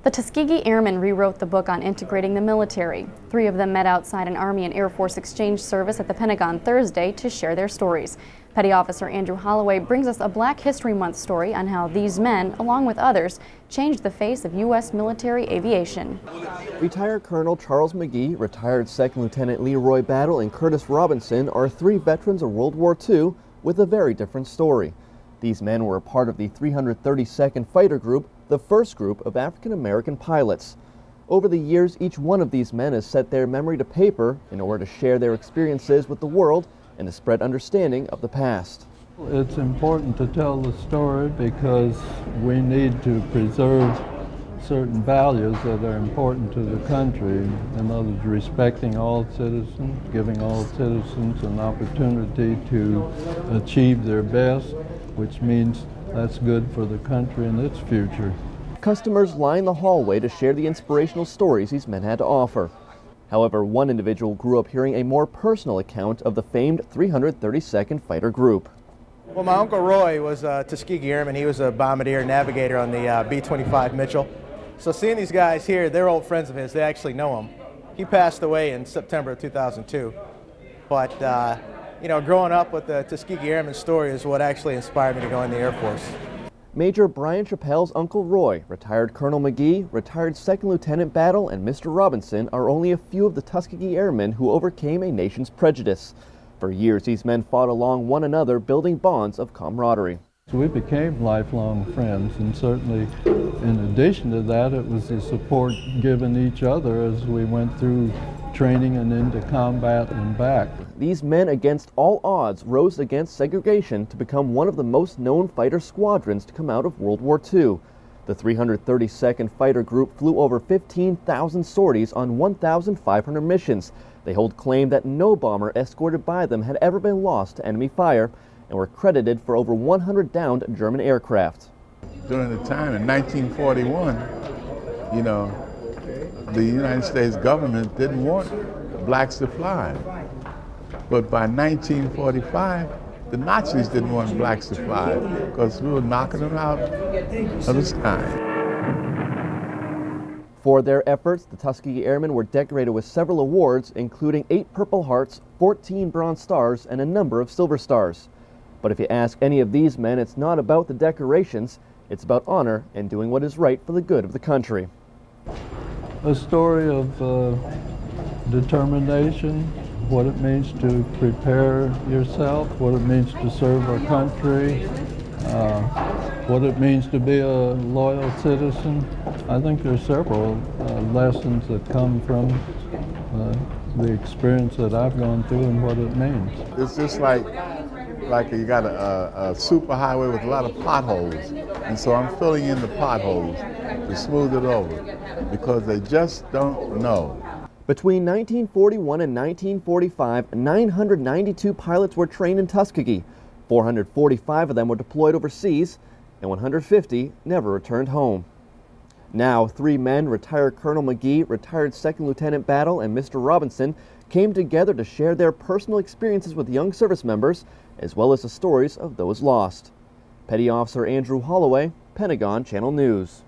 The Tuskegee Airmen rewrote the book on integrating the military. 3 of them met outside an Army and Air Force exchange service at the Pentagon Thursday to share their stories. Petty Officer Andrew Holloway brings us a Black History Month story on how these men, along with others, changed the face of U.S. military aviation. Retired Colonel Charles McGee, retired 2nd Lieutenant Leroy Battle, and Curtis Robinson are 3 veterans of World War II with a very different story. These men were a part of the 332nd Fighter Group, the first group of African-American pilots. Over the years, each one of these men has set their memory to paper in order to share their experiences with the world and to spread understanding of the past. It's important to tell the story because we need to preserve certain values that are important to the country. In other words, respecting all citizens, giving all citizens an opportunity to achieve their best, which means that's good for the country and its future. Customers line the hallway to share the inspirational stories these men had to offer. However, one individual grew up hearing a more personal account of the famed 332nd Fighter Group. Well, my Uncle Roy was a Tuskegee Airman. He was a bombardier navigator on the B-25 Mitchell. So seeing these guys here, they're old friends of his. They actually know him. He passed away in September of 2002. But, you know, growing up with the Tuskegee Airman story is what actually inspired me to go in the Air Force. Major Brian Chappell's Uncle Roy, retired Colonel McGee, retired 2nd Lieutenant Battle, and Mr. Robinson are only a few of the Tuskegee Airmen who overcame a nation's prejudice. For years, these men fought along one another, building bonds of camaraderie. So we became lifelong friends, and certainly in addition to that, it was the support given each other as we went through training and into combat and back. These men, against all odds, rose against segregation to become one of the most known fighter squadrons to come out of World War II. The 332nd Fighter Group flew over 15,000 sorties on 1,500 missions. They hold claim that no bomber escorted by them had ever been lost to enemy fire, and were credited for over 100 downed German aircraft. During the time in 1941, you know, the United States government didn't want blacks to fly. But by 1945, the Nazis didn't want blacks to fly because we were knocking them out of the sky. For their efforts, the Tuskegee Airmen were decorated with several awards, including 8 Purple Hearts, 14 Bronze Stars, and a number of Silver Stars. But if you ask any of these men, it's not about the decorations, it's about honor and doing what is right for the good of the country. A story of determination, what it means to prepare yourself, what it means to serve our country, what it means to be a loyal citizen. I think there's several lessons that come from the experience that I've gone through and what it means. It's just like you got a super highway with a lot of potholes, and so I'm filling in the potholes to smooth it over because they just don't know. Between 1941 and 1945, 992 pilots were trained in Tuskegee. 445 of them were deployed overseas, and 150 never returned home. Now, 3 men, retired Colonel McGee, retired 2nd Lieutenant Battle, and Mr. Robinson, came together to share their personal experiences with young service members, as well as the stories of those lost. Petty Officer Andrew Holloway, Pentagon Channel News.